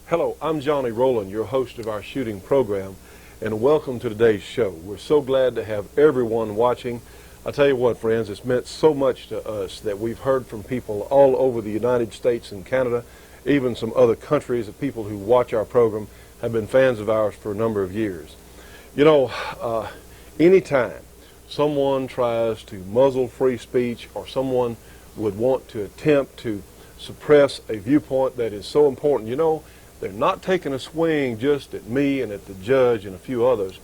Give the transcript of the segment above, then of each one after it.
Hello, I'm Johnny Rowland, your host of our shooting program, and welcome to today's show. We're so glad to have everyone watching. I tell you what, friends, it's meant so much to us that we've heard from people all over the United States and Canada, even some other countries, that people who watch our program have been fans of ours for a number of years. You know, anytime someone tries to muzzle free speech, or someone would want to attempt to suppress a viewpoint that is so important, you know, they're not taking a swing just at me and at the judge and a few others.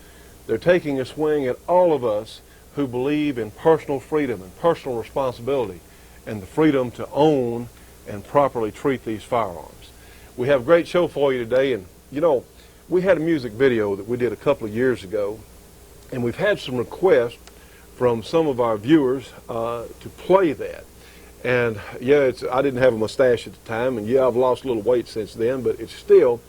They're taking a swing at all of us who believe in personal freedom and personal responsibility and the freedom to own and properly treat these firearms. We have a great show for you today, and you know, we had a music video that we did a couple of years ago, and we've had some requests from some of our viewers to play that. And yeah, I didn't have a mustache at the time, and yeah, I've lost a little weight since then, but it's still,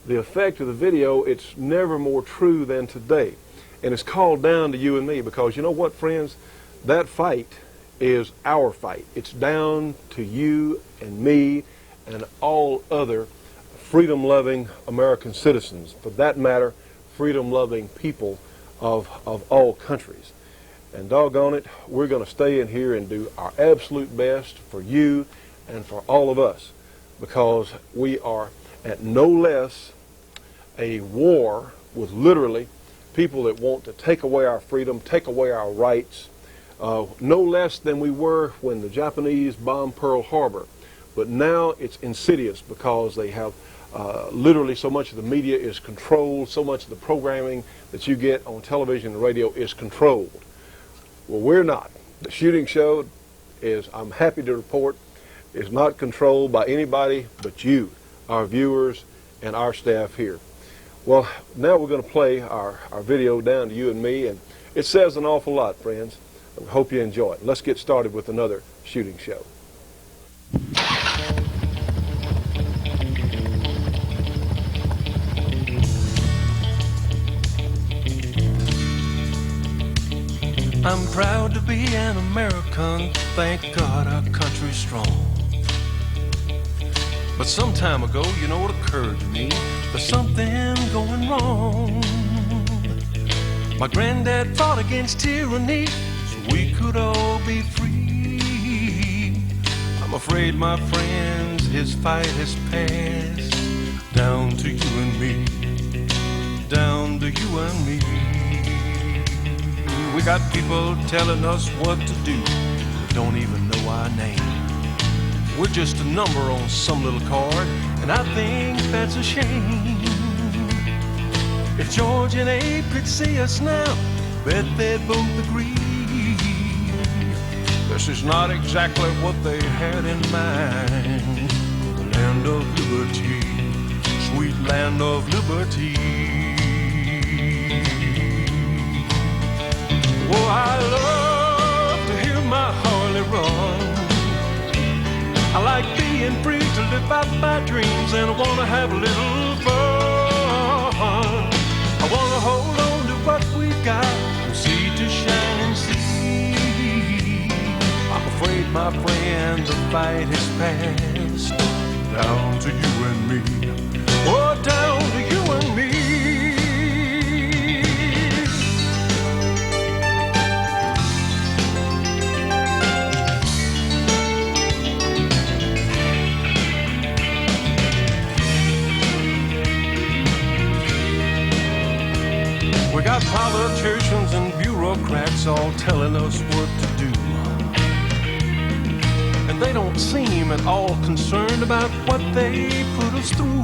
the effect of the video, it's never more true than today. And it's called Down to You and Me, because you know what, friends? That fight is our fight. It's down to you and me and all other freedom-loving American citizens, for that matter, freedom-loving people of all countries. And doggone it, we're going to stay in here and do our absolute best for you and for all of us, because we are at no less a war with literally people that want to take away our freedom, take away our rights, no less than we were when the Japanese bombed Pearl Harbor. But now it's insidious, because they have literally so much of the media is controlled, so much of the programming that you get on television and radio is controlled. Well, we're not. The shooting show is, I'm happy to report, is not controlled by anybody but you, our viewers, and our staff here. Well, now we're going to play our video, Down to You and Me, and it says an awful lot, friends. I hope you enjoy it. Let's get started with another shooting show. I'm proud to be an American, thank God our country's strong. But some time ago, you know, it occurred to me, there's something going wrong. My granddad fought against tyranny so we could all be free. I'm afraid, my friends, his fight has passed down to you and me, down to you and me. We got people telling us what to do, we don't even know our name. We're just a number on some little card, and I think that's a shame. If George and Abe could see us now, bet they'd both agree this is not exactly what they had in mind. The land of liberty, sweet land of liberty. Oh, I love to hear my Harley run. I like being free to live out my dreams, and I want to have a little fun. I want to hold on to what we've got, from sea to shining sea. I'm afraid, my friend, the fight has passed down to you and me. Oh, down to you and me. We got politicians and bureaucrats all telling us what to do, and they don't seem at all concerned about what they put us through.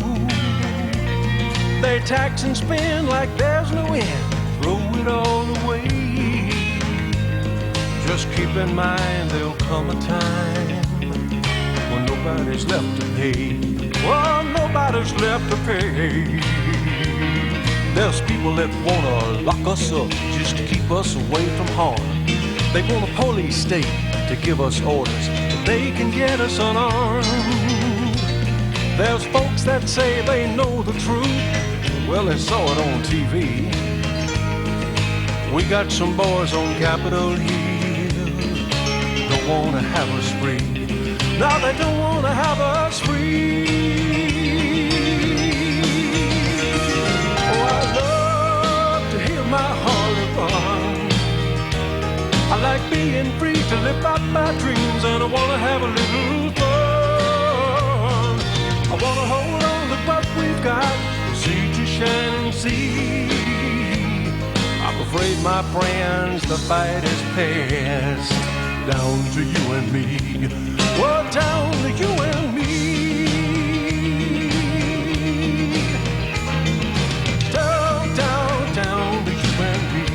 They tax and spend like there's no end, throw it all away. Just keep in mind there'll come a time when nobody's left to pay. Well, nobody's left to pay. There's people that wanna lock us up just to keep us away from harm. They want a police state to give us orders that they can get us unarmed. There's folks that say they know the truth, well, they saw it on TV. We got some boys on Capitol Hill, don't wanna have us free. No, they don't wanna have us free. to live out my dreams, and I wanna have a little fun. I wanna hold on to what we've got, see to shine and see. I'm afraid, my friends, the fight is past. Down to you and me. Well, down to you and me. Down, down, down to you and me.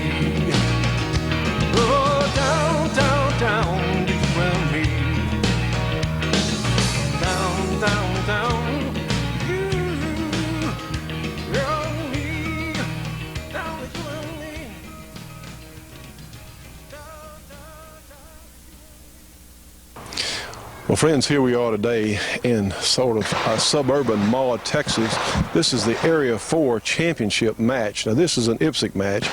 Oh, down, down, down to you and me. Down, down, down. You and me. Down to you and me. Well, friends, here we are today in sort of suburban Maud, Texas. This is the Area 4 championship match. Now, this is an IPSC match,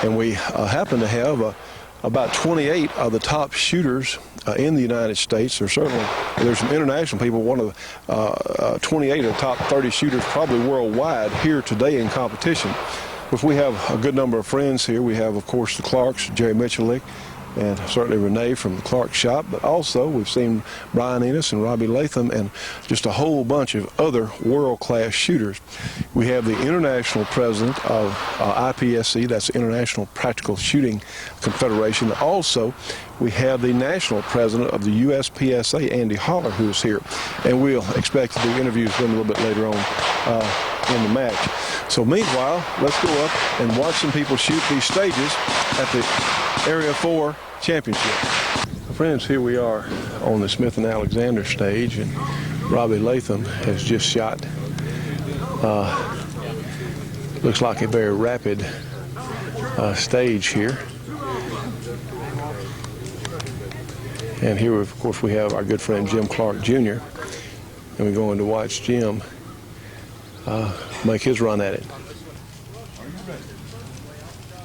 and we happen to have about 28 of the top shooters in the United States. There's some international people, one of the 28 of the top 30 shooters probably worldwide here today in competition. If we have a good number of friends here, we have, of course, the Clarks, Jerry Michalik, and certainly Renee from the Clark shop, but also we've seen Brian Enos and Robbie Latham and just a whole bunch of other world-class shooters. We have the international president of IPSC, that's the International Practical Shooting Confederation. Also, we have the national president of the USPSA, Andy Holler, who is here, and we'll expect to do interviews with him a little bit later on in the match. So meanwhile, let's go up and watch some people shoot these stages at the Area 4 Championship. Friends, here we are on the Smith & Alexander stage, and Robbie Latham has just shot, looks like a very rapid stage here. And here, of course, we have our good friend Jim Clark Jr., and we're going to watch Jim make his run at it. Are you ready?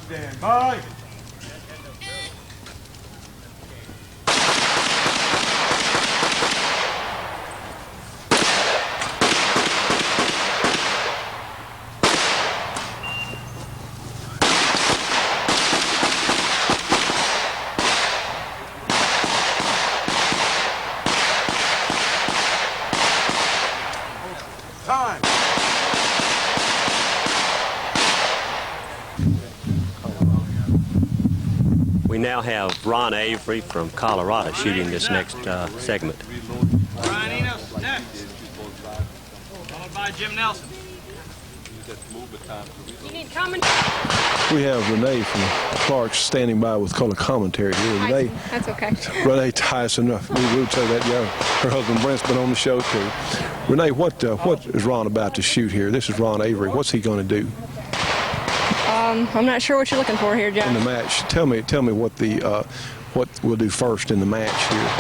Stand by. Time. We now have Ron Avery from Colorado shooting this next segment. Brian Enos next, followed by Jim Nelson. You need commentary? We have Renee from Clark standing by with color commentary here. Renee, That's okay. Renee Tyson, we would say that, yeah. Her husband Brent's been on the show too. Renee, what is Ron about to shoot here? This is Ron Avery. What's he going to do I'm not sure what you're looking for here, in the John. match? Tell me what we'll do first in the match here.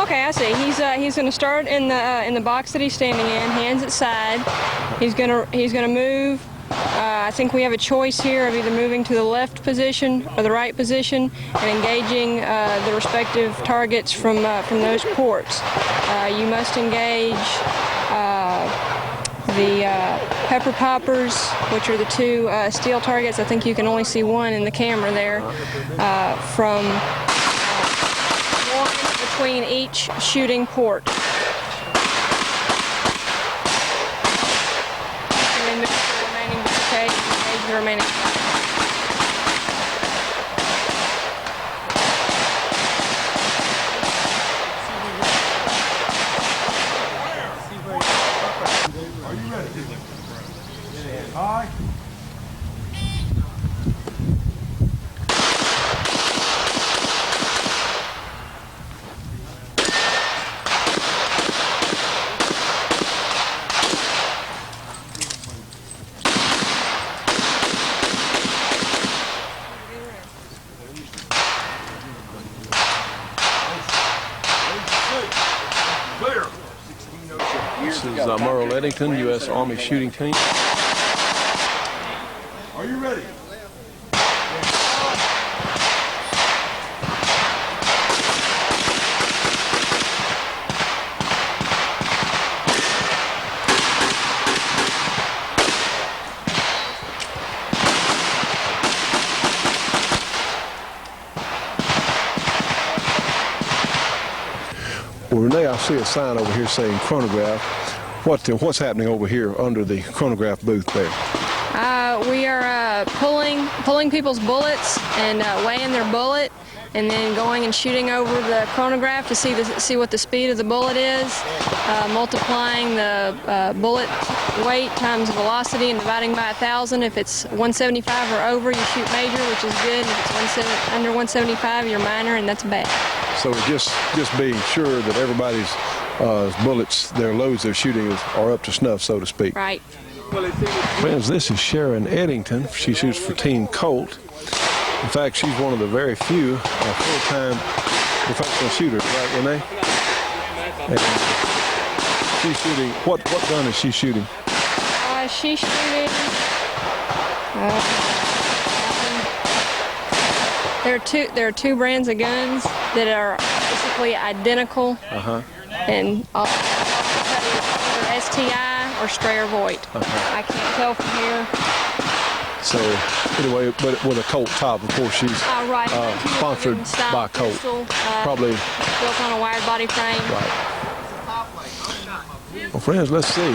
Okay, I see. He's going to start in the box that he's standing in, hands at side. He's going to move. I think we have a choice here of either moving to the left position or the right position and engaging the respective targets from those ports. You must engage the pepper poppers, which are the two steel targets. I think you can only see one in the camera there, from one between each shooting port. And then move to the remaining barricade, engage the remaining. Are you ready? Stand by. Clear. This is Merle Eddington, U.S. Army shooting team. Are you ready? Well, Renee, I see a sign over here saying chronograph. What's happening over here under the chronograph booth there? We are pulling people's bullets and weighing their bullet, and then going and shooting over the chronograph to see what the speed of the bullet is, multiplying the bullet weight times velocity and dividing by 1,000. If it's 175 or over, you shoot major, which is good. If it's under 175, you're minor, and that's bad. So just being sure that everybody's bullets, their loads they're shooting are up to snuff, so to speak. Right. Friends, this is Sharon Eddington. She shoots for Team Colt. In fact, she's one of the very few full-time professional shooters, right, Renee? And she's shooting. What gun is she shooting? She's shooting. There are two brands of guns that are basically identical, and all either STI or Strayer Voigt. I can't tell from here. So anyway, but with a Colt top, of course, she's right. Sponsored by Colt. Pistol, probably built on a wired body frame. Right. Well, friends, let's see.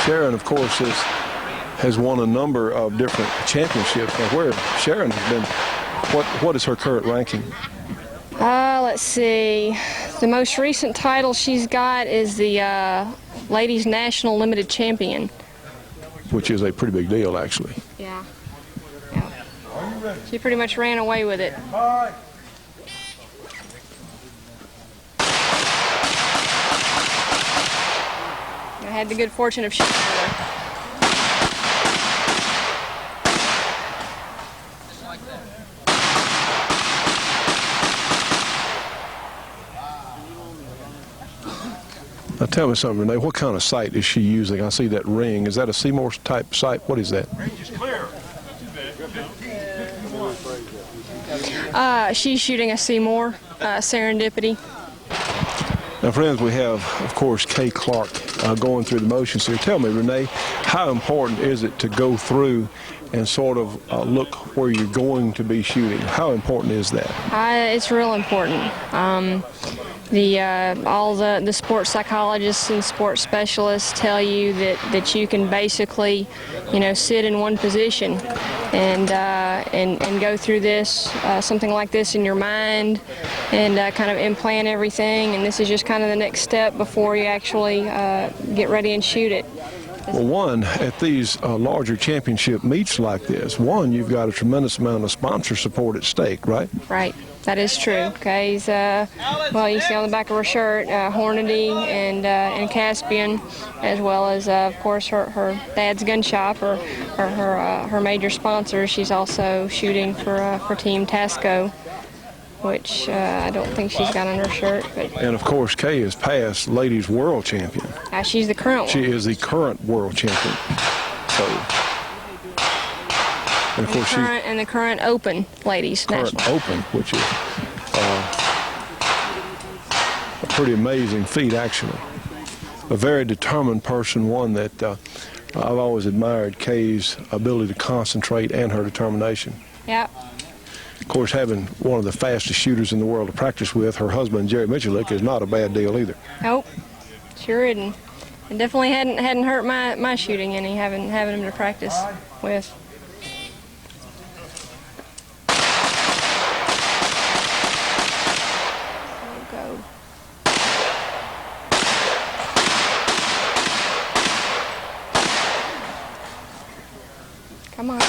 Sharon, of course, has won a number of different championships. Now, where Sharon has been, what is her current ranking? Let's see. The most recent title she's got is the Ladies National Limited Champion. Which is a pretty big deal, actually. Yeah. She pretty much ran away with it. Hi. I had the good fortune of shooting her. Now tell me something, Renee. What kind of sight is she using? I see that ring. Is that a Seymour type sight? What is that? Range is clear. She's shooting a Seymour Serendipity. Now, friends, we have, of course, Kay Clark going through the motions here. Tell me, Renee, how important is it to go through and sort of look where you're going to be shooting? How important is that? It's real important. All the sports psychologists and sports specialists tell you that you can basically, sit in one position and go through this, something like this in your mind, and kind of implant everything. And this is just kind of the next step before you actually get ready and shoot it. Well, at these larger championship meets like this, you've got a tremendous amount of sponsor support at stake, right? Right. That is true. Okay, you see on the back of her shirt, Hornady and Caspian, as well as, of course, her dad's gun shop, or her major sponsor. She's also shooting for Team Tasco, which I don't think she's got on her shirt. And of course, Kay is past ladies world champion. She's the current one. She is the current world champion. And of course, the current Open ladies national. Open, which is a pretty amazing feat, actually. A very determined person, one that I've always admired Kay's ability to concentrate and her determination. Yeah. Of course, having one of the fastest shooters in the world to practice with, her husband Jerry Michalik, is not a bad deal either. Nope, sure isn't. It definitely hadn't hurt my shooting any, having him to practice with. Come on.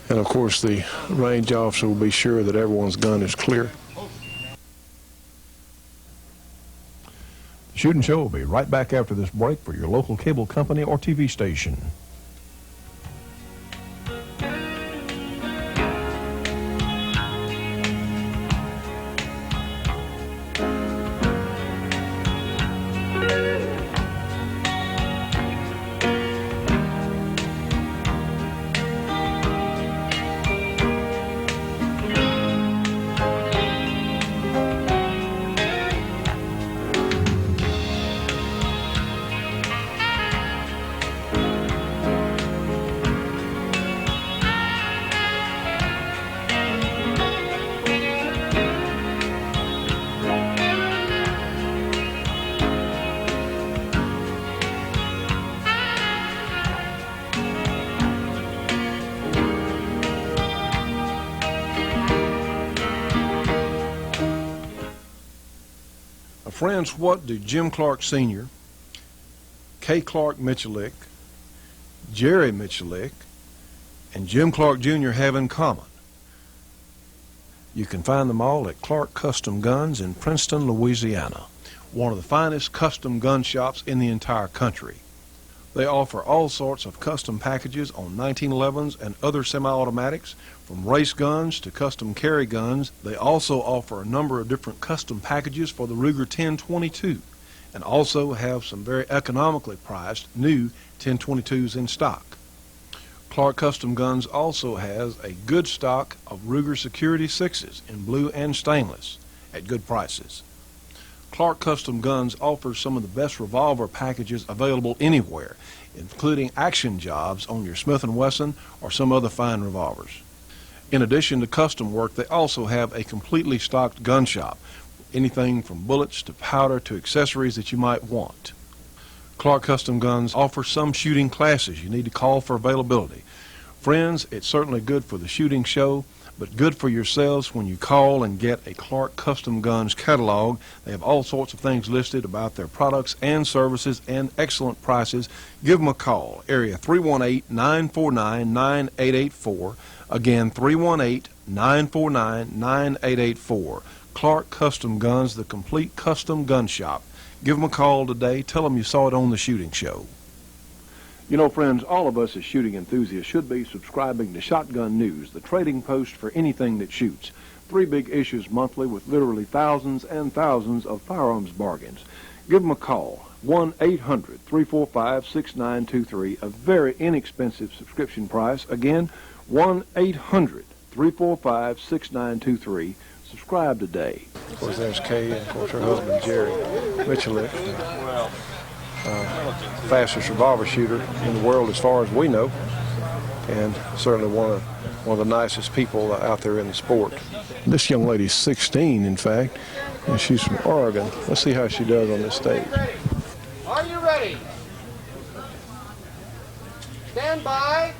And of course, the range officer will be sure that everyone's gun is clear. Shootin' Show will be right back after this break for your local cable company or TV station. Friends, what do Jim Clark Sr., K. Clark Michalik, Jerry Michalik, and Jim Clark Jr. have in common? You can find them all at Clark Custom Guns in Princeton, Louisiana, one of the finest custom gun shops in the entire country. They offer all sorts of custom packages on 1911s and other semi-automatics, from race guns to custom carry guns. They also offer a number of different custom packages for the Ruger 1022, and also have some very economically priced new 1022s in stock. Clark Custom Guns also has a good stock of Ruger Security 6s in blue and stainless at good prices. Clark Custom Guns offers some of the best revolver packages available anywhere, including action jobs on your Smith & Wesson or some other fine revolvers. In addition to custom work, they also have a completely stocked gun shop, anything from bullets to powder to accessories that you might want. Clark Custom Guns offers some shooting classes. You need to call for availability. Friends, it's certainly good for the shooting show, but good for yourselves when you call and get a Clark Custom Guns catalog. They have all sorts of things listed about their products and services and excellent prices. Give them a call. Area 318-949-9884. Again, 318-949-9884. Clark Custom Guns, the complete custom gun shop. Give them a call today. Tell them you saw it on the shooting show. You know, friends, all of us as shooting enthusiasts should be subscribing to Shotgun News, the trading post for anything that shoots. 3 big issues monthly with literally thousands and thousands of firearms bargains. Give them a call, 1-800-345-6923, a very inexpensive subscription price. Again, 1-800-345-6923. Subscribe today. Of course, there's Kay, and of course her husband Jerry Michalik, fastest revolver shooter in the world as far as we know, and certainly one of the nicest people out there in the sport. This young lady's 16, in fact, and she's from Oregon. Let's see how she does on this stage. Are you ready? Stand by.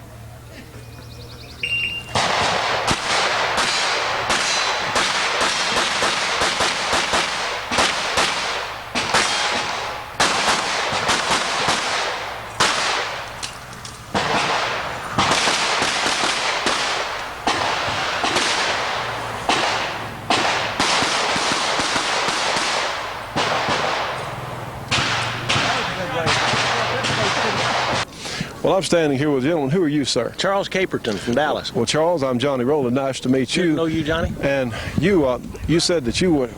Well, I'm standing here with a gentleman. Who are you, sir? Charles Caperton from Dallas. Well, Charles, I'm Johnny Rowland. Nice to meet you. Good to know you, Johnny. And you said that you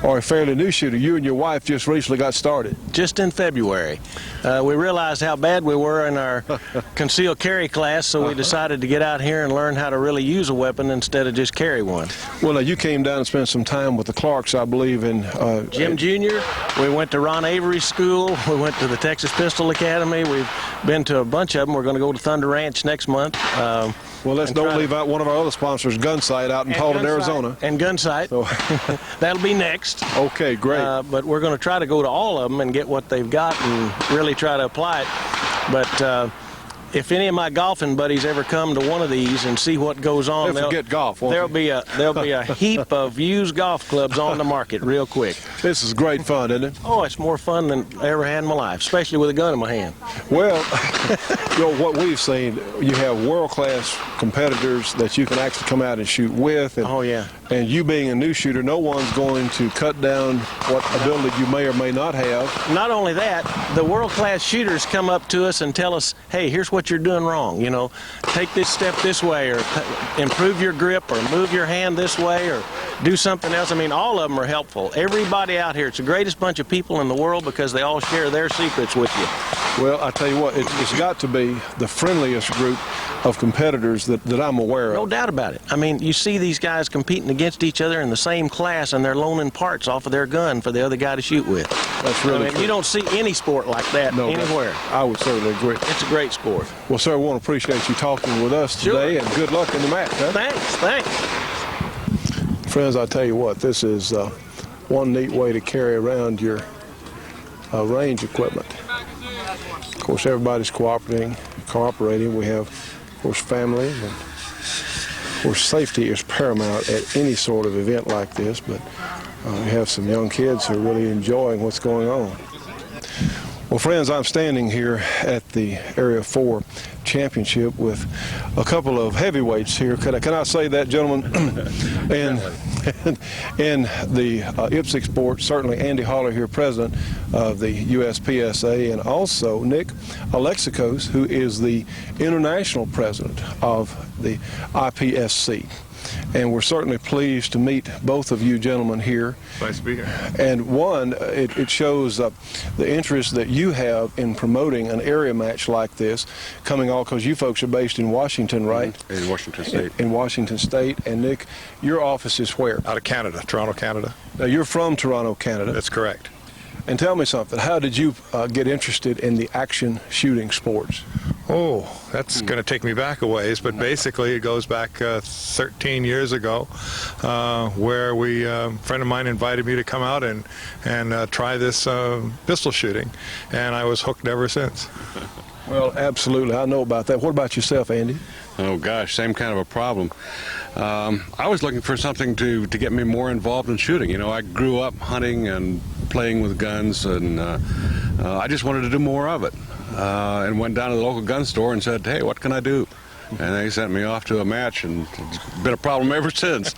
are a fairly new shooter. You and your wife just recently got started. Just in February. We realized how bad we were in our concealed carry class, so we decided to get out here and learn how to really use a weapon instead of just carry one. Well, now, you came down and spent some time with the Clarks, I believe, in... Jim Jr., we went to Ron Avery's school, we went to the Texas Pistol Academy, we've been to a bunch of them. We're going to go to Thunder Ranch next month. Well, let's don't leave out one of our other sponsors, Gunsight, out in Paulden, Arizona. And Gunsight. So. That'll be next. Okay, great. But we're going to try to go to all of them and get what they've got and really try to apply it. But if any of my golfing buddies ever come to one of these and see what goes on, they'll forget golf. There'll be a heap of used golf clubs on the market real quick. This is great fun, isn't it? Oh, it's more fun than I ever had in my life, especially with a gun in my hand. Well, you know, what we've seen, you have world-class competitors that you can actually come out and shoot with. And, oh, yeah. And you being a new shooter, no one's going to cut down what ability you may or may not have. Not only that, the world-class shooters come up to us and tell us, hey, here's what you're doing wrong. You know, take this step this way, or improve your grip, or move your hand this way, or do something else. I mean, all of them are helpful. Everybody out here, it's the greatest bunch of people in the world because they all share their secrets with you. Well, I tell you what, it's got to be the friendliest group of competitors that I'm aware of. No doubt about it. I mean, you see these guys competing against each other in the same class, and they're loaning parts off of their gun for the other guy to shoot with. That's really cool. You don't see any sport like that anywhere. I would certainly agree. It's a great sport. Well, sir, we want to appreciate you talking with us today, and good luck in the match. Huh? Thanks. Friends, I tell you what, this is one neat way to carry around your range equipment. Of course, everybody's cooperating. We have, of course, families, and of course, safety is paramount at any sort of event like this. But We have some young kids who are really enjoying what's going on. Well, friends, I'm standing here at the Area 4 Championship with a couple of heavyweights here. Can I say that, gentlemen? in the IPSC Sports, certainly Andy Holler here, president of the USPSA, and also Nick Alexakos, who is the international president of the IPSC. And we're certainly pleased to meet both of you gentlemen here. Nice to be here. And one, it shows the interest that you have in promoting an area match like this, coming all because you folks are based in Washington, right? In Washington State. In Washington State. And Nick, your office is where? Out of Canada, Toronto, Canada. Now, you're from Toronto, Canada. That's correct. And tell me something, how did you get interested in the action shooting sports? Oh, that's going to take me back a ways, but basically it goes back 13 years ago, where a friend of mine invited me to come out and try this pistol shooting, and I was hooked ever since. Well, absolutely, I know about that. What about yourself, Andy? Oh gosh, same kind of a problem. I was looking for something to get me more involved in shooting. You know, I grew up hunting and playing with guns, and I just wanted to do more of it. And went down to the local gun store and said, hey, what can I do? And they sent me off to a match, and it's been a problem ever since.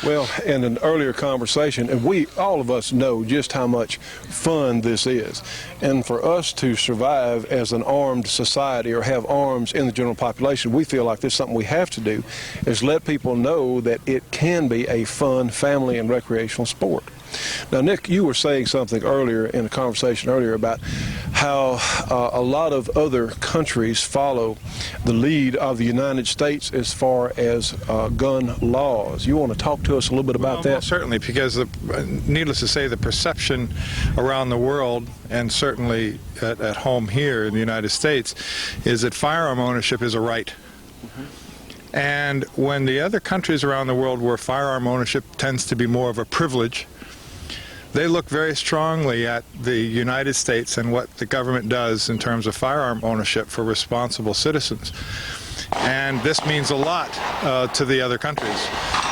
Well, in an earlier conversation, and all of us know just how much fun this is. And for us to survive as an armed society or have arms in the general population, we feel like this is something we have to do, is let people know that it can be a fun family and recreational sport. Now, Nick, you were saying something earlier in a conversation earlier about how a lot of other countries follow the lead of the United States as far as gun laws. You want to talk to us a little bit about that? Well, certainly, because needless to say, the perception around the world, and certainly at home here in the United States, is that firearm ownership is a right. And when the other countries around the world where firearm ownership tends to be more of a privilege, they look very strongly at the United States and what the government does in terms of firearm ownership for responsible citizens. And this means a lot to the other countries.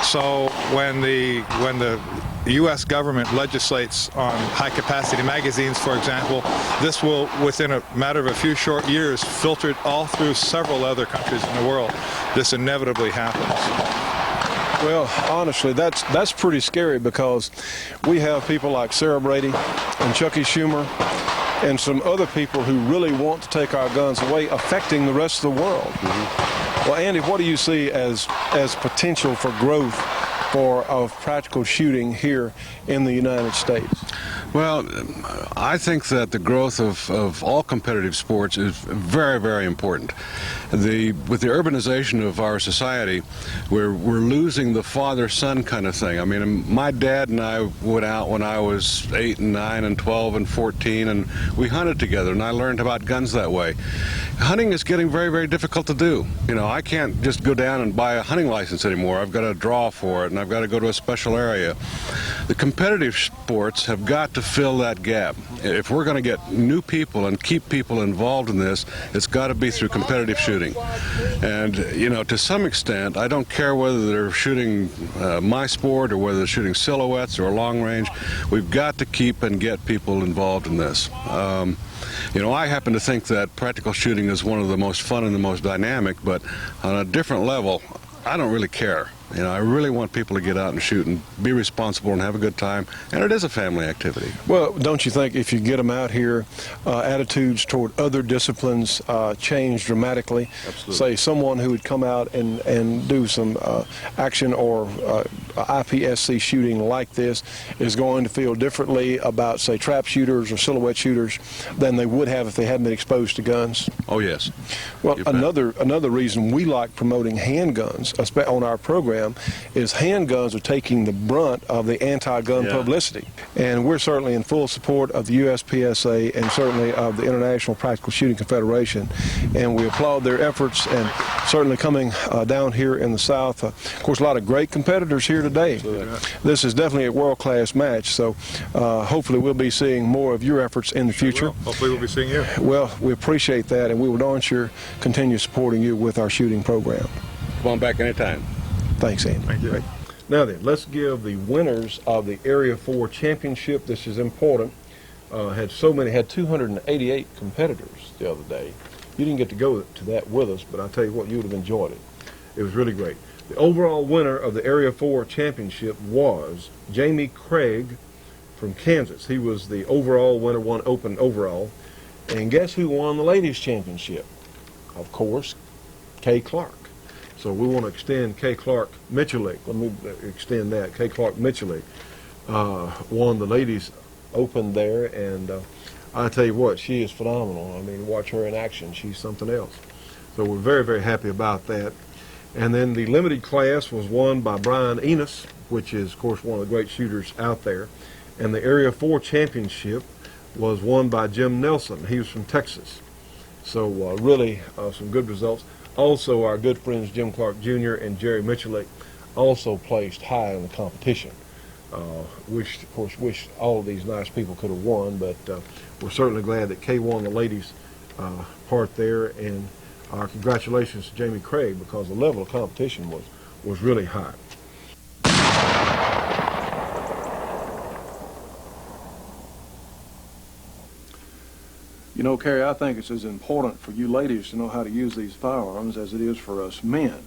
So when the U.S. government legislates on high-capacity magazines, for example, this will, within a matter of a few short years, filter it all through several other countries in the world. This inevitably happens. Well, honestly, that's pretty scary, because we have people like Sarah Brady and Chucky Schumer and some other people who really want to take our guns away, affecting the rest of the world. Well, Andy, what do you see as potential for growth of practical shooting here in the United States? Well, I think that the growth of all competitive sports is very, very important. With the urbanization of our society, we're losing the father-son kind of thing. I mean, my dad and I went out when I was 8 and 9 and 12 and 14, and we hunted together, and I learned about guns that way. Hunting is getting very, very difficult to do. You know, I can't just go down and buy a hunting license anymore. I've got to draw for it, and I've got to go to a special area. The competitive sports have got to fill that gap. If we're going to get new people and keep people involved in this, it's got to be through competitive shooting. And, you know, to some extent, I don't care whether they're shooting my sport or whether they're shooting silhouettes or long range, we've got to keep and get people involved in this. You know, I happen to think that practical shooting is one of the most fun and the most dynamic, but on a different level, I don't really care. You know, I really want people to get out and shoot and be responsible and have a good time, and it is a family activity. Well, don't you think if you get them out here, attitudes toward other disciplines change dramatically? Absolutely. Say someone who would come out and do some action or IPSC shooting like this is going to feel differently about, say, trap shooters or silhouette shooters than they would have if they hadn't been exposed to guns? Oh, yes. Well, another reason we like promoting handguns on our program is handguns are taking the brunt of the anti-gun publicity. And we're certainly in full support of the USPSA and certainly of the International Practical Shooting Confederation. And we applaud their efforts, and certainly coming down here in the South. Of course, a lot of great competitors here today. Absolutely. This is definitely a world-class match, so hopefully we'll be seeing more of your efforts in the future. Hopefully we'll be seeing you. Well, we appreciate that, and we will darn sure continue supporting you with our shooting program. Come on back anytime. Thanks, Andy. Thank you. Great. Now then, let's give the winners of the Area 4 Championship. This is important. Had 288 competitors the other day. You didn't get to go to that with us, but I tell you what, you would have enjoyed it. It was really great. The overall winner of the Area 4 Championship was Jamie Craig from Kansas. He was the overall winner, won open overall. And guess who won the ladies' championship? Of course, Kay Clark. So we want to extend Kay Clark Michelik. Let me extend that. Kay Clark Michelik won the ladies' open there, and I tell you what, she is phenomenal. I mean, watch her in action. She's something else. So we're very, very happy about that. And then the limited class was won by Brian Enos, which is, of course, one of the great shooters out there. And the Area 4 Championship was won by Jim Nelson. He was from Texas. So really some good results. Also, our good friends Jim Clark Jr. and Jerry Michelik also placed high in the competition. Of course, wish all of these nice people could have won, but we're certainly glad that Kay won the ladies' part there. And our congratulations to Jamie Craig, because the level of competition was really high. You know, Carrie, I think it's as important for you ladies to know how to use these firearms as it is for us men.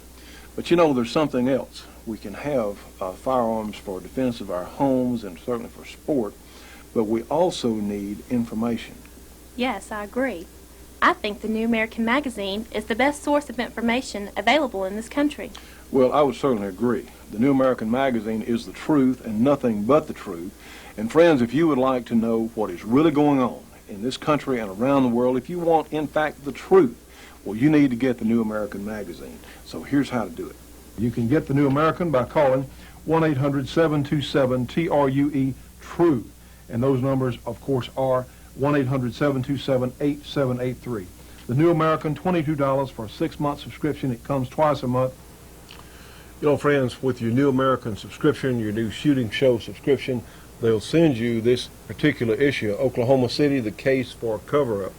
But you know, there's something else. We can have firearms for defense of our homes and certainly for sport, but we also need information. Yes, I agree. I think the New American Magazine is the best source of information available in this country. Well, I would certainly agree. The New American Magazine is the truth and nothing but the truth. And friends, if you would like to know what is really going on in this country and around the world, if you want, in fact, the truth, well, you need to get the New American Magazine. So here's how to do it. You can get the New American by calling 1-800-727-TRUE, and those numbers, of course, are 1-800-727-8783. The New American, $22 for a 6-month subscription. It comes twice a month. You know, friends, with your New American subscription, your new shooting show subscription, they'll send you this particular issue, Oklahoma City, the case for cover-up.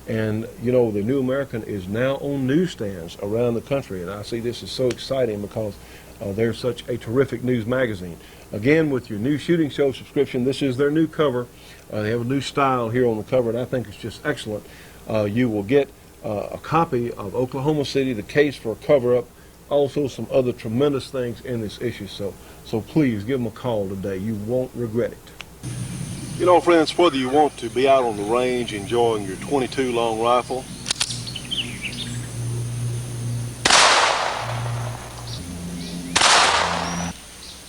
And, you know, the New American is now on newsstands around the country, and I see this is so exciting because they're such a terrific news magazine. Again, with your new shooting show subscription, this is their new cover. They have a new style here on the cover, and I think it's just excellent. You will get a copy of Oklahoma City, the case for cover-up, also some other tremendous things in this issue. So please give them a call today. You won't regret it. You know, friends, whether you want to be out on the range enjoying your .22 long rifle,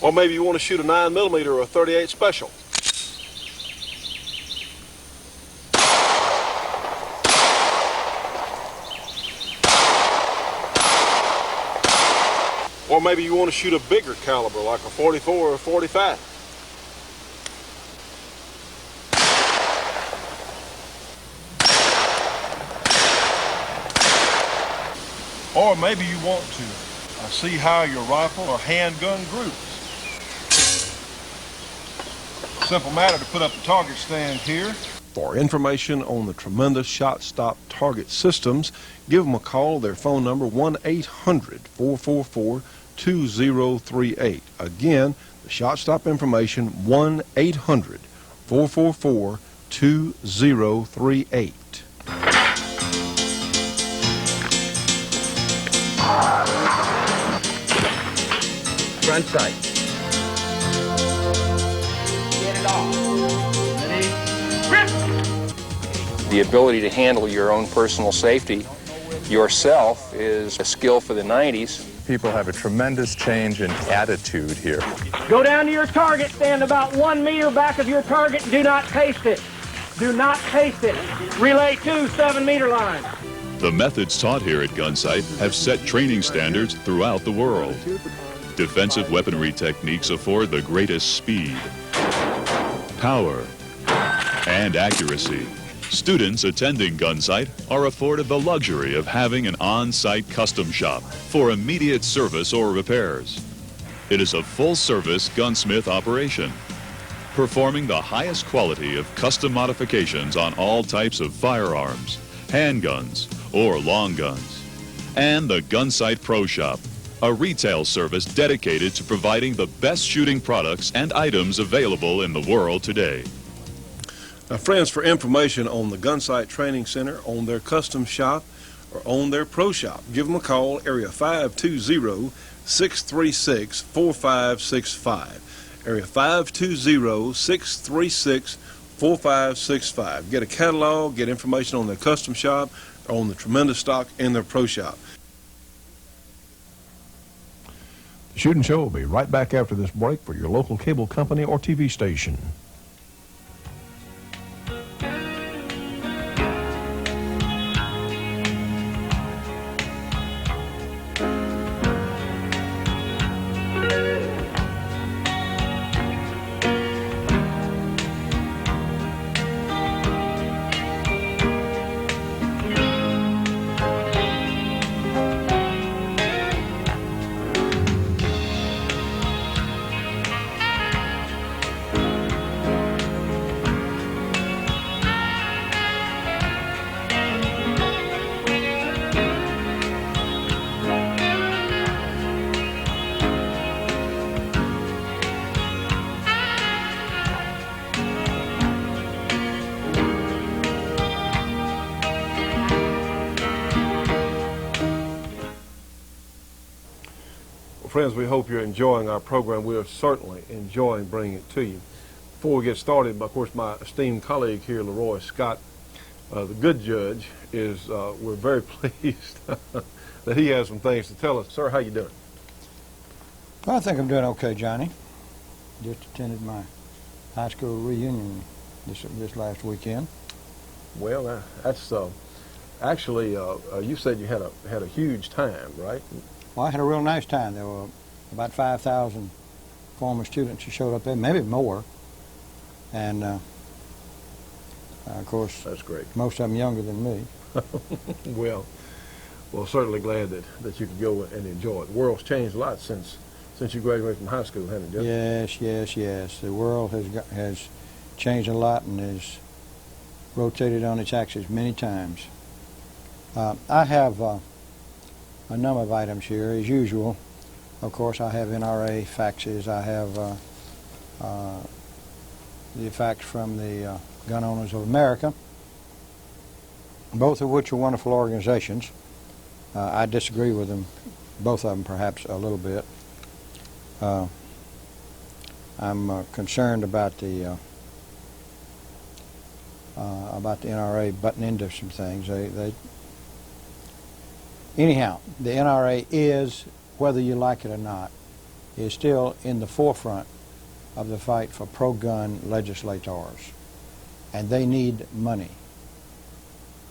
or maybe you want to shoot a 9mm or a .38 special, or maybe you want to shoot a bigger caliber like a .44 or a .45. Or maybe you want to see how your rifle or handgun groups. Simple matter to put up the target stand here. For information on the tremendous Shot Stop target systems, give them a call. Their phone number, 1-800-444-2038. Again, the Shot Stop information, 1-800-444-2038. Front sight. Get it off. Ready? Grip! The ability to handle your own personal safety yourself is a skill for the 90s. People have a tremendous change in attitude here. Go down to your target, stand about 1 meter back of your target, and do not paste it. Do not paste it. Relay 2, 7-meter line. The methods taught here at Gunsight have set training standards throughout the world. Defensive weaponry techniques afford the greatest speed, power, and accuracy. Students attending Gunsight are afforded the luxury of having an on-site custom shop for immediate service or repairs. It is a full-service gunsmith operation, performing the highest quality of custom modifications on all types of firearms, handguns, or long guns. And the Gunsight Pro Shop, a retail service dedicated to providing the best shooting products and items available in the world today. Now, friends, for information on the Gunsight Training Center, on their custom shop, or on their pro shop, give them a call, area 520-636-4565. Area 520-636-4565. Get a catalog, get information on their custom shop, on the tremendous stock in their pro shop. The Shootin' Show will be right back after this break for your local cable company or TV station. Friends, we hope you're enjoying our program. We are certainly enjoying bringing it to you. Before we get started, of course, my esteemed colleague here, Leroy Scott, the good judge, is we're very pleased that he has some things to tell us. Sir, how you doing? Well, I think I'm doing okay, Johnny. Just attended my high school reunion this last weekend. Well, that's actually you said you had a huge time, right? Well, I had a real nice time. There were about 5,000 former students who showed up there, maybe more. And, of course, that's great. Most of them younger than me. Well, certainly glad that you could go and enjoy it. The world's changed a lot since you graduated from high school, hasn't it, Jeff? Yes. The world has changed a lot and has rotated on its axis many times. I have a number of items here, as usual. Of course, I have NRA faxes. I have the fax from the Gun Owners of America, both of which are wonderful organizations. I disagree with them, both of them perhaps a little bit. I'm concerned about the NRA butting into some things. Anyhow, the NRA is, whether you like it or not, is still in the forefront of the fight for pro-gun legislators, and they need money.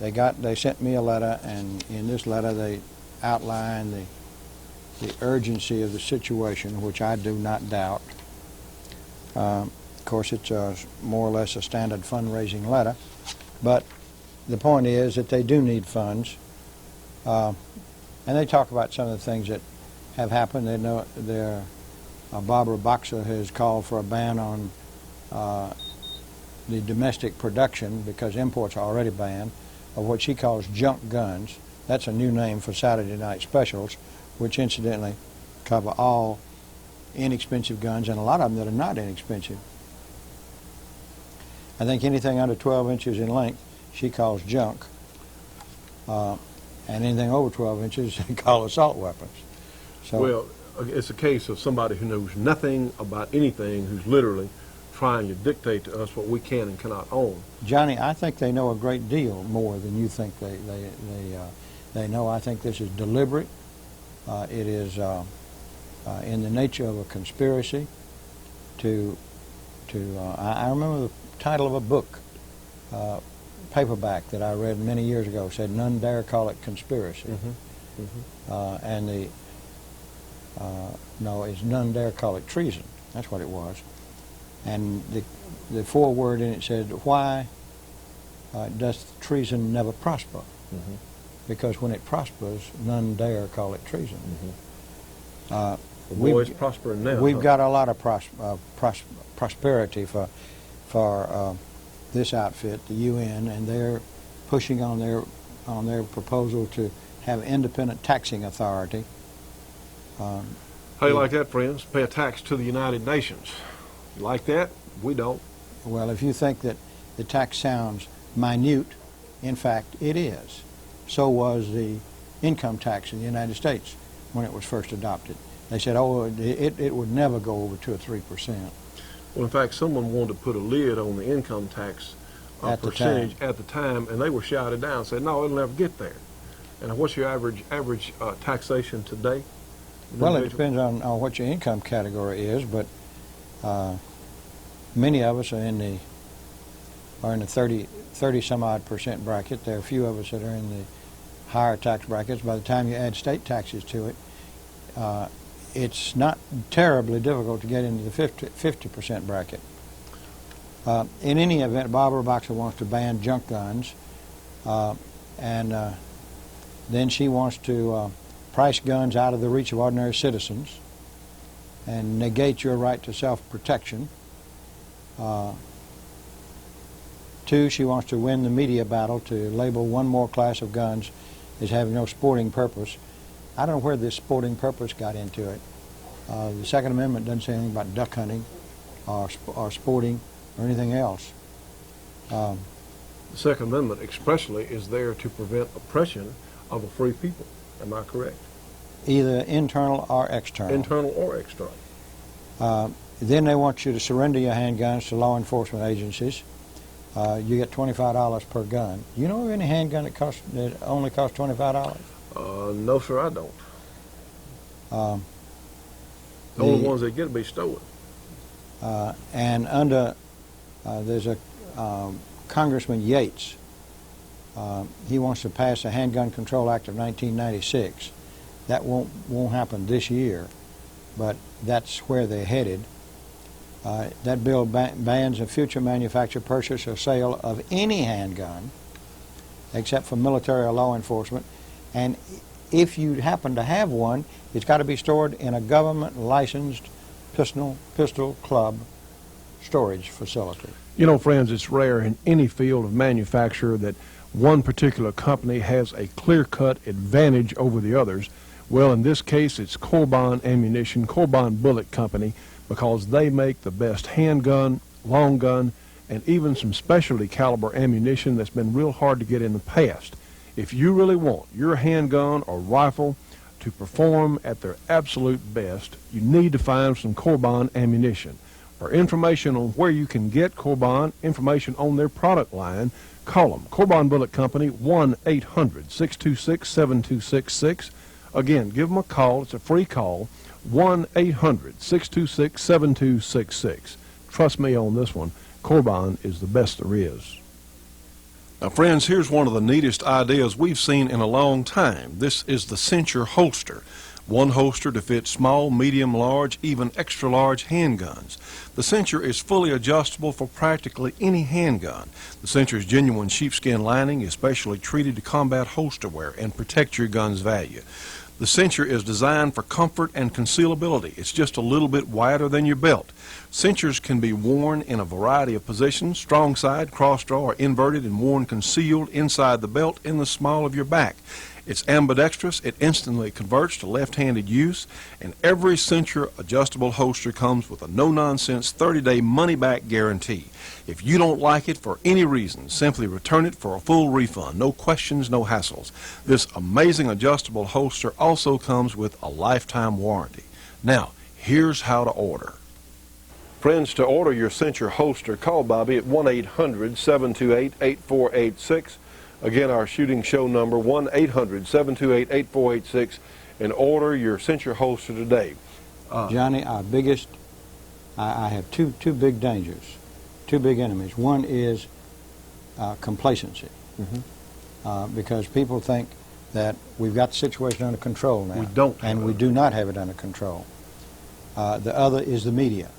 They sent me a letter, and in this letter they outline the urgency of the situation, which I do not doubt. Of course, it's more or less a standard fundraising letter, but the point is that they do need funds. And they talk about some of the things that have happened. They know Barbara Boxer has called for a ban on the domestic production, because imports are already banned, of what she calls junk guns. That's a new name for Saturday night specials, which incidentally cover all inexpensive guns, and a lot of them that are not inexpensive. I think anything under 12 inches in length she calls junk. And anything over 12 inches, they call assault weapons. So, well, it's a case of somebody who knows nothing about anything, who's literally trying to dictate to us what we can and cannot own. Johnny, I think they know a great deal more than you think they know. I think this is deliberate. It is in the nature of a conspiracy I remember the title of a book, paperback that I read many years ago, said "None dare call it conspiracy," and no, it's "None dare call it treason." That's what it was, and the foreword in it said, "Why does treason never prosper?" Because when it prospers, none dare call it treason. Boys prospering now. We've got a lot of prosperity for this outfit, the UN, and they're pushing on their proposal to have independent taxing authority How do you like that, friends? Pay a tax to the United Nations. You like that? We don't. Well, if you think that the tax sounds minute, in fact, it is. So was the income tax in the United States when it was first adopted. They said, oh, it would never go over 2 or 3%. Well, in fact, someone wanted to put a lid on the income tax percentage at the time, and they were shouted down, said, no, it'll never get there. And what's your average taxation today? Well, it depends on what your income category is, but many of us are in the 30 some odd percent bracket. There are a few of us that are in the higher tax brackets. By the time you add state taxes to it, it's not terribly difficult to get into the 50% bracket. In any event, Barbara Boxer wants to ban junk guns, and then she wants to price guns out of the reach of ordinary citizens and negate your right to self-protection. 2, she wants to win the media battle to label one more class of guns as having no sporting purpose. I don't know where this sporting purpose got into it. The Second Amendment doesn't say anything about duck hunting or sporting or anything else. The Second Amendment expressly is there to prevent oppression of a free people. Am I correct? Either internal or external. Internal or external. Then they want you to surrender your handguns to law enforcement agencies. You get $25 per gun. You know of any handgun that only costs $25? No, sir, I don't. The only ones that get to be stolen. And under, there's a Congressman Yates. He wants to pass the Handgun Control Act of 1996. That won't happen this year, but that's where they're headed. That bill bans a future manufacture, purchase, or sale of any handgun except for military or law enforcement. And if you happen to have one, it's got to be stored in a government-licensed pistol club storage facility. You know, friends, it's rare in any field of manufacture that one particular company has a clear-cut advantage over the others. Well, in this case, it's Corbin Ammunition, Corbin Bullet Company, because they make the best handgun, long gun, and even some specialty caliber ammunition that's been real hard to get in the past. If you really want your handgun or rifle to perform at their absolute best, you need to find some Corbin ammunition. For information on where you can get Corbin, information on their product line, call them. Corbin Bullet Company, 1-800-626-7266. Again, give them a call. It's a free call, 1-800-626-7266. Trust me on this one. Corbin is the best there is. Now, friends, here's one of the neatest ideas we've seen in a long time. This is the cincher holster. One holster to fit small, medium, large, even extra large handguns. The cincher is fully adjustable for practically any handgun. The cincher's genuine sheepskin lining is specially treated to combat holster wear and protect your gun's value. The cincher is designed for comfort and concealability. It's just a little bit wider than your belt. Cinchers can be worn in a variety of positions, strong side, cross draw, or inverted, and worn concealed inside the belt in the small of your back. It's ambidextrous. It instantly converts to left-handed use, and every cincher adjustable holster comes with a no-nonsense 30-day money-back guarantee. If you don't like it for any reason, simply return it for a full refund. No questions, no hassles. This amazing adjustable holster also comes with a lifetime warranty. Now, here's how to order. Friends, to order your cincher holster, call Bobby at 1-800-728-8486. Again, our shooting show number, 1-800-728-8486, and order your cincher holster today. Johnny, our biggest, I have two big dangers, two big enemies. One is complacency, because people think that we've got the situation under control now. We don't. And we do not have it under control. The other is the media.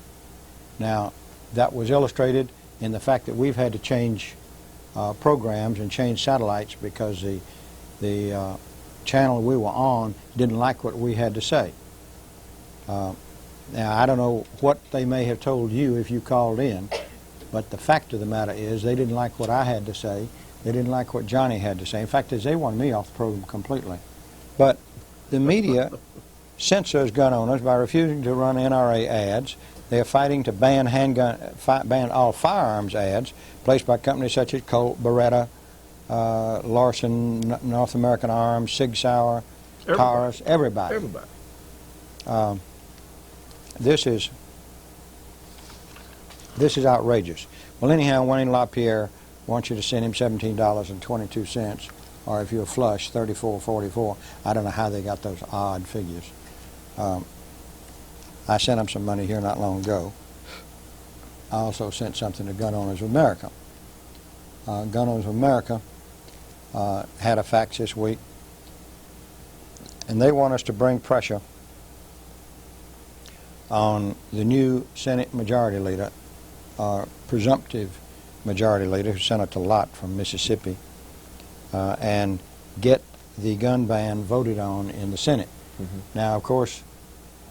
Now, that was illustrated in the fact that we've had to change programs and change satellites because the channel we were on didn't like what we had to say. Now, I don't know what they may have told you if you called in, but the fact of the matter is they didn't like what I had to say. They didn't like what Johnny had to say. In fact, they wanted me off the program completely. But the media censors gun owners by refusing to run NRA ads. They are fighting to ban ban all firearms ads placed by companies such as Colt, Beretta, Larson, North American Arms, Sig Sauer, Taurus, everybody. Everybody. This is outrageous. Well, anyhow, Wayne LaPierre wants you to send him $17.22, or if you're flush, $34.44. I don't know how they got those odd figures. I sent him some money here not long ago. I also sent something to Gun Owners of America. Gun Owners of America had a fax this week, and they want us to bring pressure on the new Senate Majority Leader, presumptive Majority Leader, Senator Lott from Mississippi, and get the gun ban voted on in the Senate. Now, of course,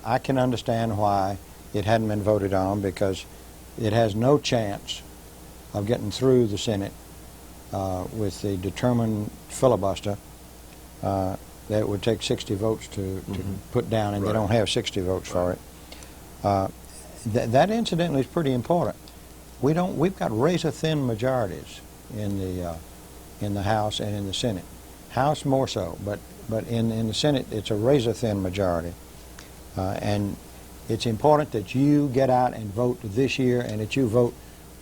I can understand why it hadn't been voted on, because it has no chance of getting through the Senate with the determined filibuster that would take 60 votes to put down, and they don't have 60 votes for it. That incidentally is pretty important. We've got razor-thin majorities in the House and in the Senate. House more so, but in the Senate it's a razor-thin majority, and it's important that you get out and vote this year, and that you vote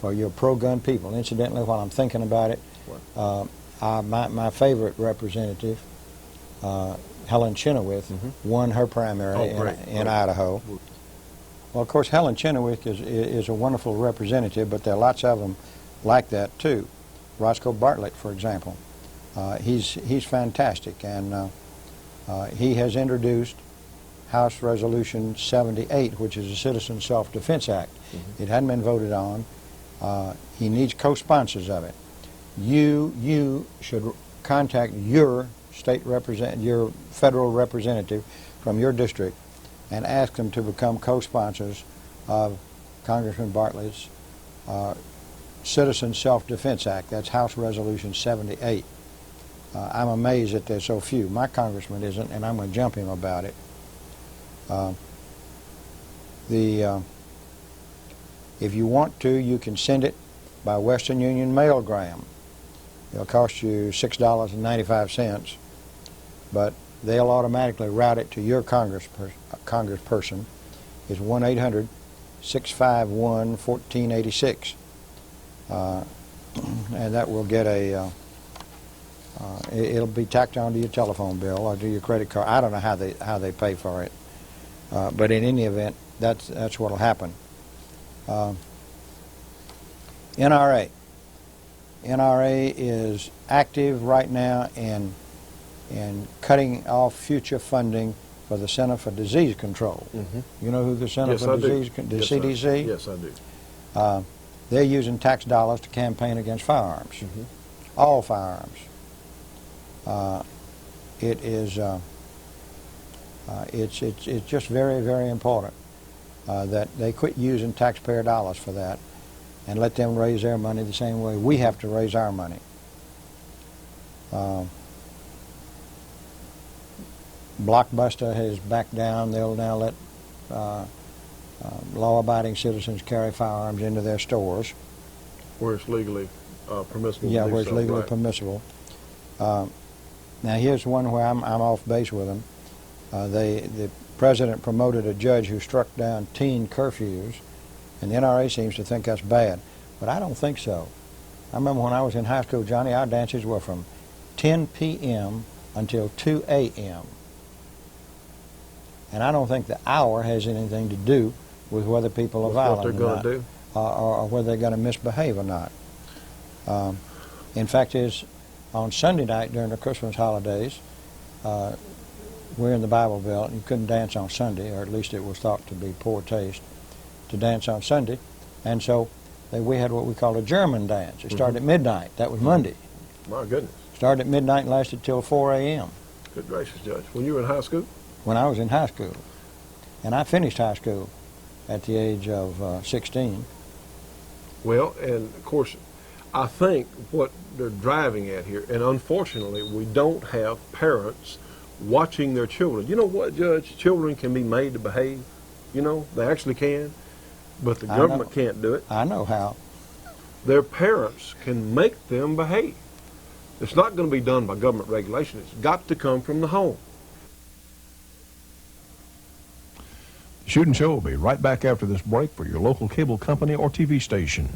for your pro-gun people. Incidentally, while I'm thinking about it, my favorite representative, Helen Chenoweth, won her primary in Idaho. Well, of course, Helen Chenoweth is a wonderful representative, but there are lots of them like that too. Roscoe Bartlett, for example, he's fantastic, and he has introduced House Resolution 78, which is a Citizen Self-Defense Act. It hadn't been voted on. He needs co-sponsors of it. You should contact your your federal representative from your district and ask them to become co-sponsors of Congressman Bartlett's Citizen Self-Defense Act. That's House Resolution 78. I'm amazed that there's so few. My congressman isn't, and I'm going to jump him about it. If you want to, you can send it by Western Union mailgram. It'll cost you $6.95, but they'll automatically route it to your congressperson. It's 1-800-651-1486, and that will get it'll be tacked onto your telephone bill or to your credit card. I don't know how they pay for it, but in any event, that's what'll happen. NRA is active right now in cutting off future funding for the Center for Disease Control. You know who the Center for Disease Control, the CDC? Yes, I do. They're using tax dollars to campaign against firearms, all firearms. It's just very, very important that they quit using taxpayer dollars for that and let them raise their money the same way we have to raise our money. Blockbuster has backed down. They'll now let law-abiding citizens carry firearms into their stores. Where it's legally permissible. Yeah, where it's legally permissible. Now here's one where I'm off base with them. The president promoted a judge who struck down teen curfews, and the NRA seems to think that's bad, but I don't think so. I remember when I was in high school, Johnny, our dances were from 10 p.m. until 2 a.m. And I don't think the hour has anything to do with whether people are violent or not, or whether they're going to misbehave or not. In fact, on Sunday night during the Christmas holidays, we're in the Bible Belt, and you couldn't dance on Sunday, or at least it was thought to be poor taste to dance on Sunday, and so we had what we call a German dance. It started at midnight. That was Monday. My goodness. Started at midnight and lasted till 4 a.m. Good gracious, Judge. When you were in high school? When I was in high school. And I finished high school at the age of 16. Well, and of course, I think what they're driving at here, and unfortunately we don't have parents watching their children. You know what, Judge? Children can be made to behave. You know, they actually can, but the government can't do it. I know how. Their parents can make them behave. It's not going to be done by government regulation. It's got to come from the home. The Shootin' Show will be right back after this break for your local cable company or TV station.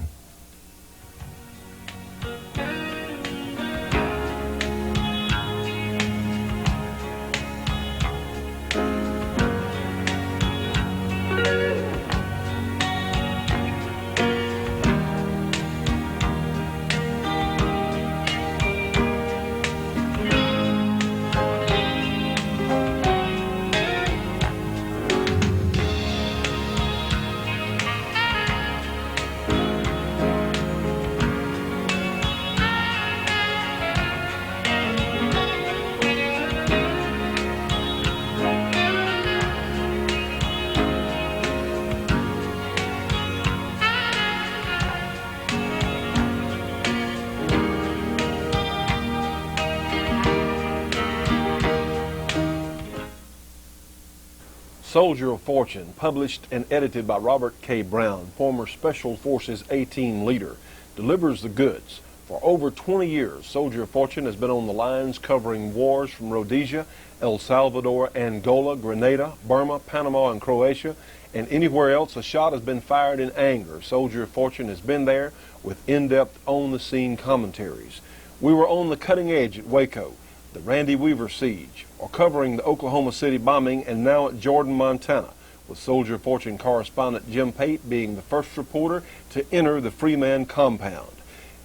Soldier of Fortune, published and edited by Robert K. Brown, former Special Forces A-Team leader, delivers the goods. For over 20 years, Soldier of Fortune has been on the lines covering wars from Rhodesia, El Salvador, Angola, Grenada, Burma, Panama, and Croatia, and anywhere else a shot has been fired in anger. Soldier of Fortune has been there with in-depth, on-the-scene commentaries. We were on the cutting edge at Waco, the Randy Weaver siege, or covering the Oklahoma City bombing, and now at Jordan, Montana, with Soldier of Fortune correspondent Jim Pate being the first reporter to enter the Freeman compound.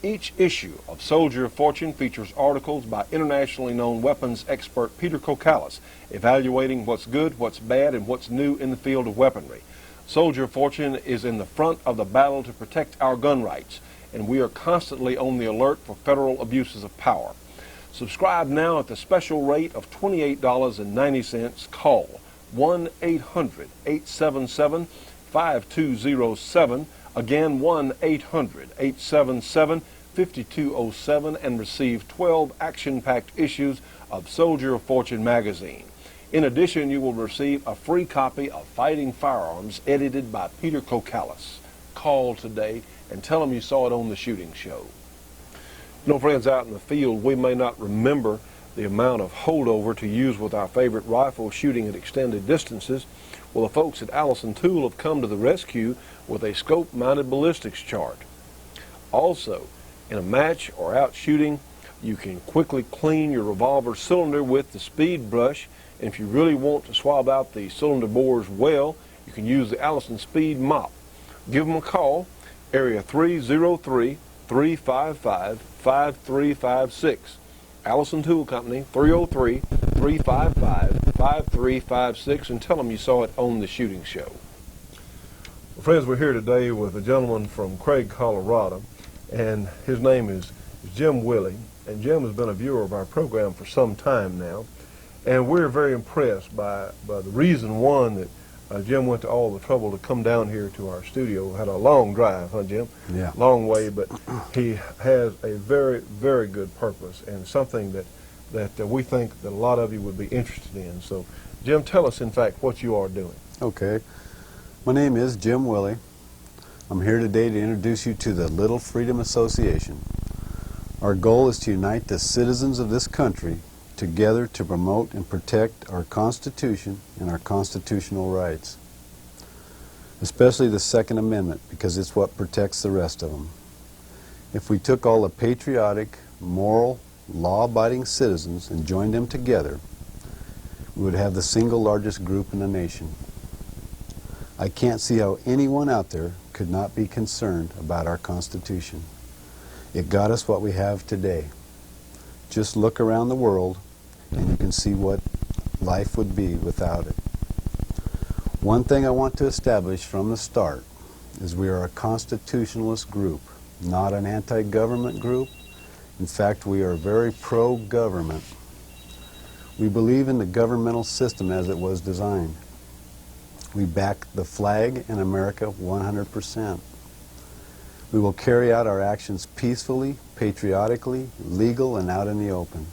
Each issue of Soldier of Fortune features articles by internationally known weapons expert Peter Kokalis, evaluating what's good, what's bad, and what's new in the field of weaponry. Soldier of Fortune is in the front of the battle to protect our gun rights, and we are constantly on the alert for federal abuses of power. Subscribe now at the special rate of $28.90. Call 1-800-877-5207. Again, 1-800-877-5207, and receive 12 action-packed issues of Soldier of Fortune magazine. In addition, you will receive a free copy of Fighting Firearms, edited by Peter Kokalis. Call today and tell them you saw it on the Shooting Show. You know, friends, out in the field, we may not remember the amount of holdover to use with our favorite rifle shooting at extended distances. Well, the folks at Allison Tool have come to the rescue with a scope-mounted ballistics chart. Also, in a match or out shooting, you can quickly clean your revolver cylinder with the speed brush, and if you really want to swab out the cylinder bores well, you can use the Allison Speed Mop. Give them a call, area 303-355-5356. Allison Tool Company, 303-355-5356, and tell them you saw it on the Shooting Show. Well, friends, we're here today with a gentleman from Craig, Colorado, and his name is Jim Willie, and Jim has been a viewer of our program for some time now, and we're very impressed by the reason, one, that Jim went to all the trouble to come down here to our studio. Had a long drive, huh, Jim? Yeah. Long way, but he has a very, very good purpose, and something that we think that a lot of you would be interested in. So, Jim, tell us, in fact, what you are doing. Okay. My name is Jim Willie. I'm here today to introduce you to the Little Freedom Association. Our goal is to unite the citizens of this country together to promote and protect our Constitution and our constitutional rights, especially the Second Amendment, because it's what protects the rest of them. If we took all the patriotic, moral, law-abiding citizens and joined them together, we would have the single largest group in the nation. I can't see how anyone out there could not be concerned about our Constitution. It got us what we have today. Just look around the world and you can see what life would be without it. One thing I want to establish from the start is we are a constitutionalist group, not an anti-government group. In fact, we are very pro-government. We believe in the governmental system as it was designed. We back the flag and America 100%. We will carry out our actions peacefully, patriotically, legal, and out in the open.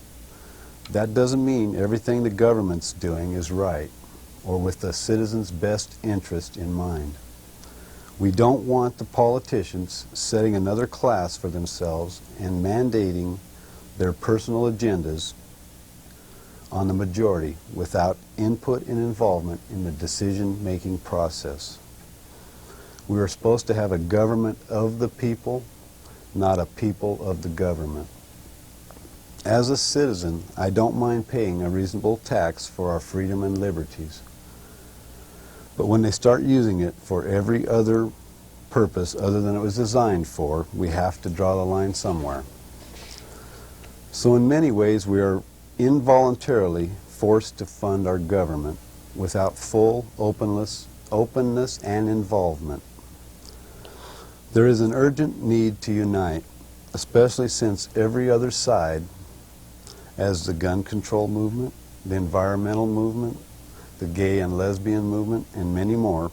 That doesn't mean everything the government's doing is right or with the citizens' best interest in mind. We don't want the politicians setting another class for themselves and mandating their personal agendas on the majority without input and involvement in the decision-making process. We are supposed to have a government of the people, not a people of the government. As a citizen, I don't mind paying a reasonable tax for our freedom and liberties. But when they start using it for every other purpose other than it was designed for, we have to draw the line somewhere. So in many ways, we are involuntarily forced to fund our government without full openness and involvement. There is an urgent need to unite, especially since every other side, as the gun control movement, the environmental movement, the gay and lesbian movement, and many more,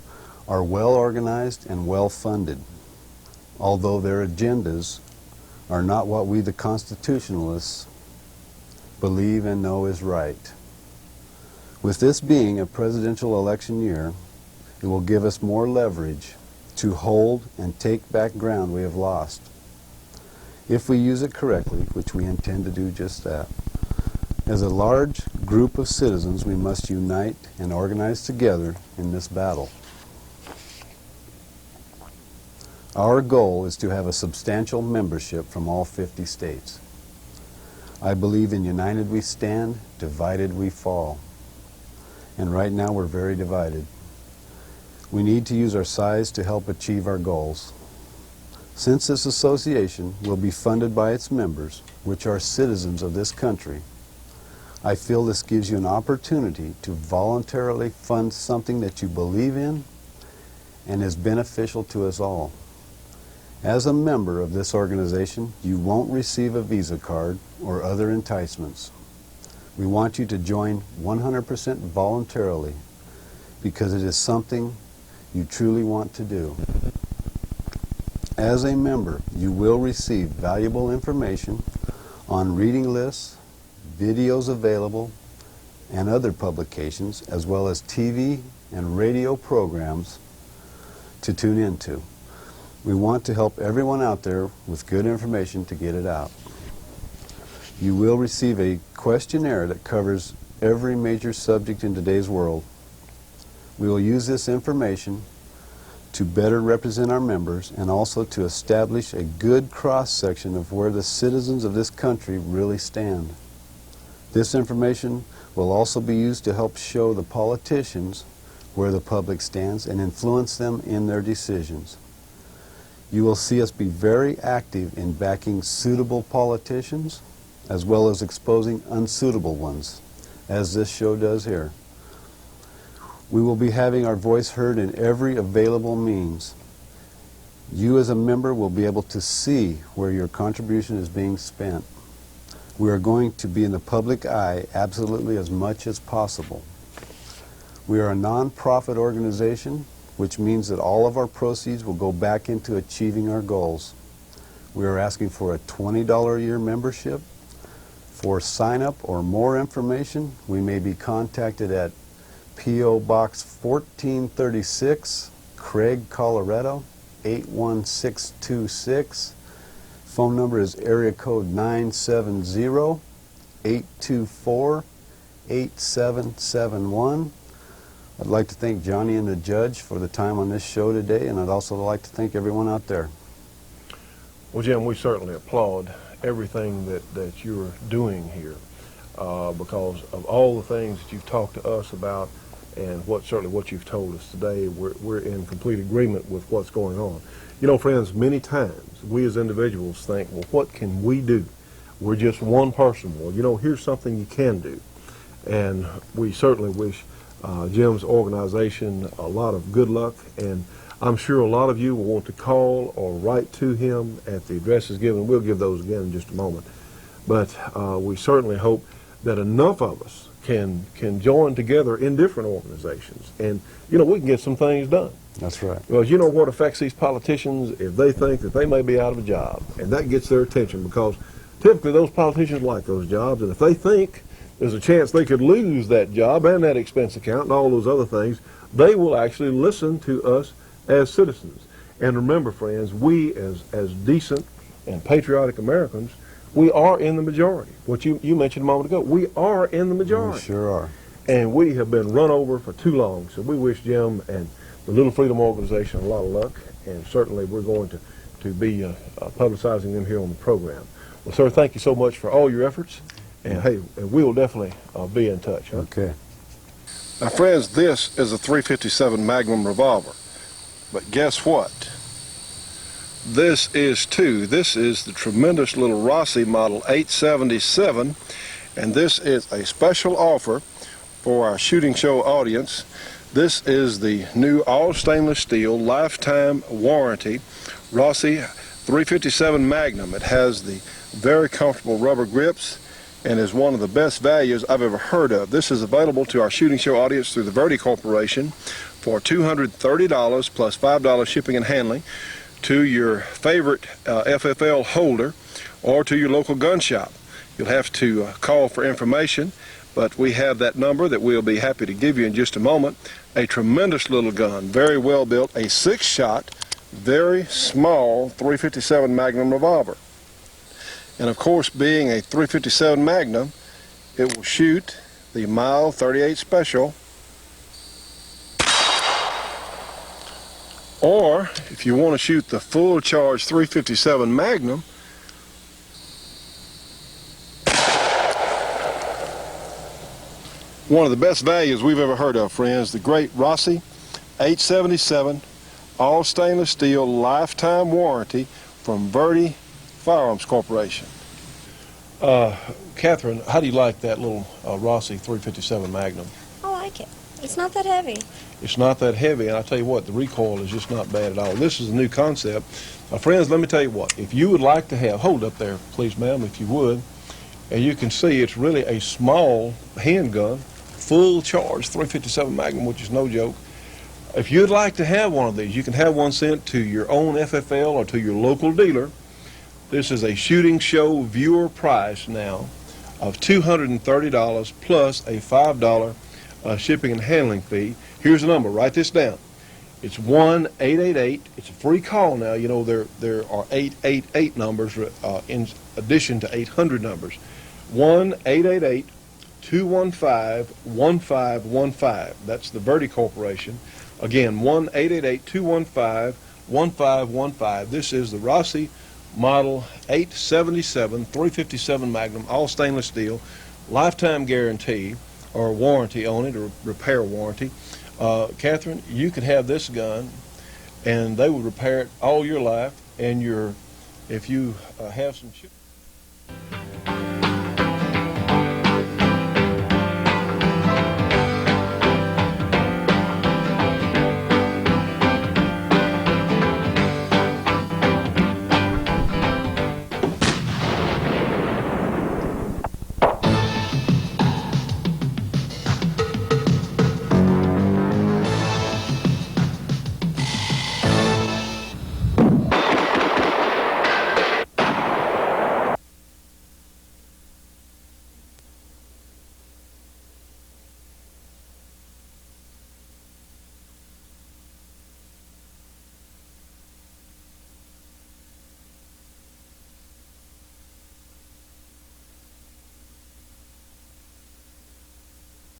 are well organized and well funded, although their agendas are not what we the constitutionalists believe and know is right. With this being a presidential election year, it will give us more leverage to hold and take back ground we have lost. If we use it correctly, which we intend to do just that. As a large group of citizens, we must unite and organize together in this battle. Our goal is to have a substantial membership from all 50 states. I believe in united we stand, divided we fall. And right now we're very divided. We need to use our size to help achieve our goals. Since this association will be funded by its members, which are citizens of this country, I feel this gives you an opportunity to voluntarily fund something that you believe in and is beneficial to us all. As a member of this organization, you won't receive a Visa card or other enticements. We want you to join 100% voluntarily because it is something you truly want to do. As a member, you will receive valuable information on reading lists, videos available, and other publications, as well as TV and radio programs to tune into. We want to help everyone out there with good information to get it out. You will receive a questionnaire that covers every major subject in today's world. We will use this information to better represent our members and also to establish a good cross-section of where the citizens of this country really stand. This information will also be used to help show the politicians where the public stands and influence them in their decisions. You will see us be very active in backing suitable politicians as well as exposing unsuitable ones, as this show does here. We will be having our voice heard in every available means. You as a member will be able to see where your contribution is being spent. We are going to be in the public eye absolutely as much as possible. We are a non-profit organization, which means that all of our proceeds will go back into achieving our goals. We are asking for a $20 a year membership. For sign-up or more information, we may be contacted at P.O. Box 1436, Craig, Colorado, 81626. Phone number is area code 970-824-8771. I'd like to thank Johnny and the judge for the time on this show today, and I'd also like to thank everyone out there. Well, Jim, we certainly applaud everything that you're doing here because of all the things that you've talked to us about and certainly what you've told us today. We're in complete agreement with what's going on. You know, friends, many times we as individuals think, well, what can we do? We're just one person. Well, you know, here's something you can do. And we certainly wish Jim's organization a lot of good luck, and I'm sure a lot of you will want to call or write to him at the addresses given. We'll give those again in just a moment. But we certainly hope that enough of us can join together in different organizations, and you know, we can get some things done. That's right. Well, you know what affects these politicians if they think that they may be out of a job, and that gets their attention because typically those politicians like those jobs, and if they think there's a chance they could lose that job and that expense account and all those other things. They will actually listen to us as citizens. And remember, friends, we as decent and patriotic Americans, we are in the majority. What you mentioned a moment ago, we are in the majority. We sure are. And we have been run over for too long. So we wish Jim and the Little Freedom Organization a lot of luck, and certainly we're going to be publicizing them here on the program. Well, sir, thank you so much for all your efforts, and hey, we will definitely be in touch. Huh? Okay. Now, friends, this is a .357 Magnum revolver, but guess what? This is too. This is the tremendous little Rossi Model 877, and this is a special offer for our shooting show audience. This is the new all stainless steel lifetime warranty Rossi .357 Magnum. It has the very comfortable rubber grips and is one of the best values I've ever heard of. This is available to our shooting show audience through the Verde Corporation for $230 plus $5 shipping and handling to your favorite FFL holder or to your local gun shop. You'll have to call for information, but we have that number that we'll be happy to give you in just a moment. A tremendous little gun, very well built, a 6-shot, very small .357 Magnum revolver. And of course, being a .357 Magnum, it will shoot the mild 38 Special, or if you want to shoot the full charge .357 Magnum, one of the best values we've ever heard of, friends, the great Rossi 877 all stainless steel lifetime warranty from Verde Firearms Corporation. Catherine, how do you like that little Rossi .357 Magnum? I like it. It's not that heavy. It's not that heavy, and I tell you what, the recoil is just not bad at all. This is a new concept. Friends, let me tell you what, if you would like to have, hold up there, please, ma'am, if you would, and you can see it's really a small handgun, full charge .357 Magnum, which is no joke. If you'd like to have one of these, you can have one sent to your own FFL or to your local dealer. This is a shooting show viewer price now of $230 plus a $5 shipping and handling fee. Here's the number. Write this down. It's 1-888. It's a free call now. You know, there are 888 numbers in addition to 800 numbers. 1-888-215-1515. That's the Verde Corporation. Again, 1-888-215-1515. This is the Rossi Model 877 .357 Magnum, all stainless steel, lifetime guarantee or warranty on it, or repair warranty. Catherine, you could have this gun, and they would repair it all your life. And if you have some